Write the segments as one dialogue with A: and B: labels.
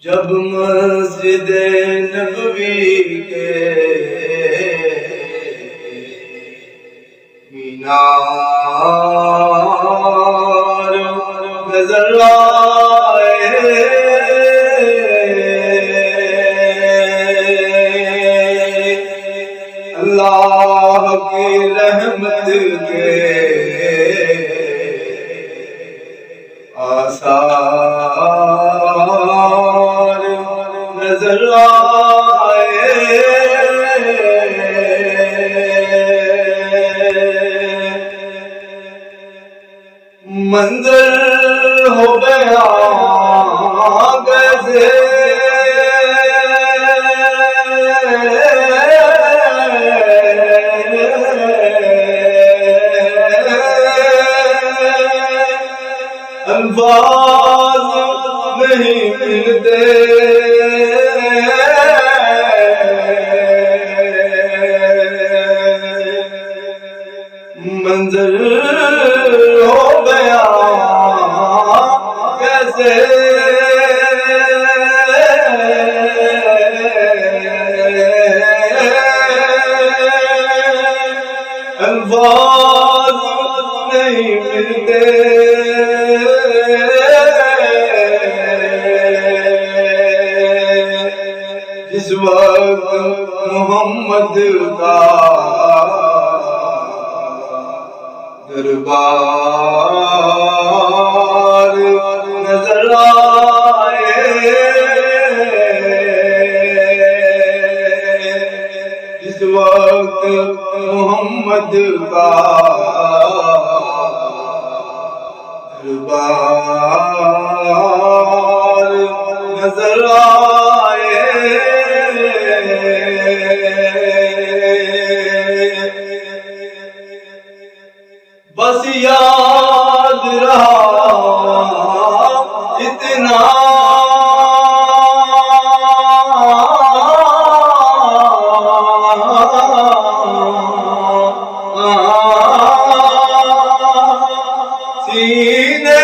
A: جب مسجد نبوی کے مینار نظر آئے، اللہ کی رحمت کے آثار نظر آئے، منظر ہو گیا کیسے الفاظ نہیں ملتے، منظر ہو گیا کیسے الفاظ نہیں ملتے، جس وقت محمد کا دربار نظر آئے، جس وقت محمد کا دربار نظر آئے، بس یاد رہا اتنا سینے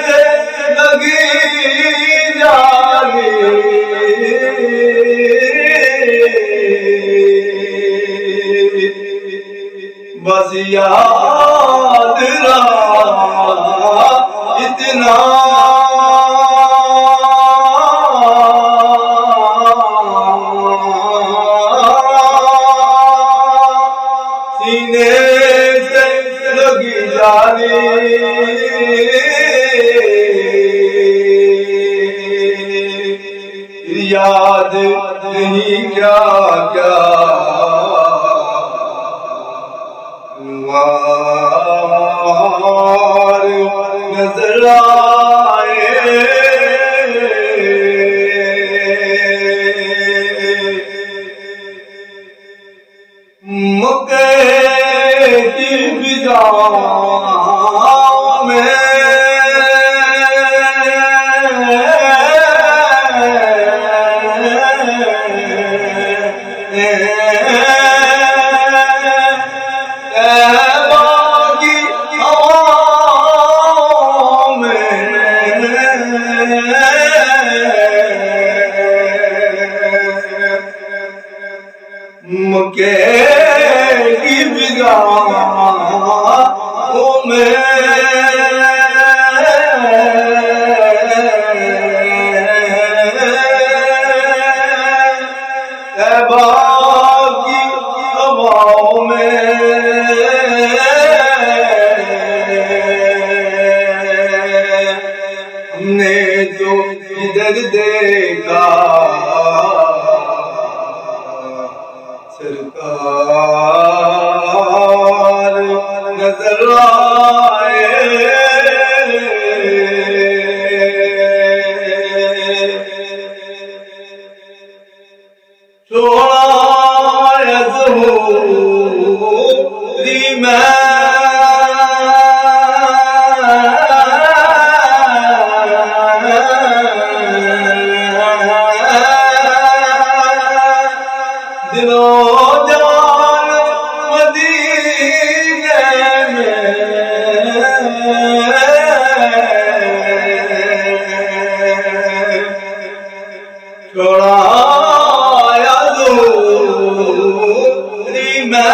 A: سے لگی جالی، بس یاد رہا اتنا سینے سے لگی جالی، یاد نہیں کیا کیا انوار نظر آئے، مکے کی فضاؤں میں مکے کی فضاؤں میں طیبہ کی ہواؤں میں ہم نے تو ادھر دیکھا سرکار نظر آئے، چھوڑا ظہوری میں دلوں جان مدینے میں چھوڑایا دوری میں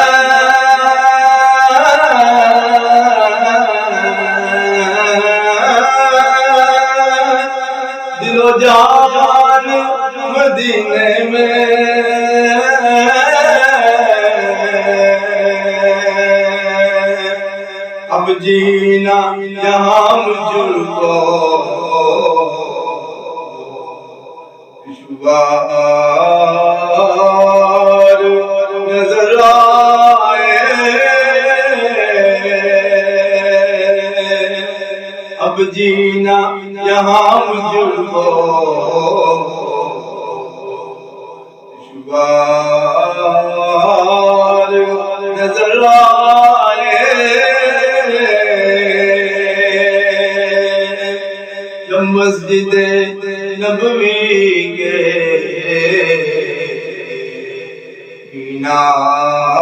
A: دل و جان مدینے میں اب جینا یہاں مجھ کو دشوار نظر آئے اب جینا یہاں مجھ کو دشوار نظر آئے جب مسجد نبوی کے مینار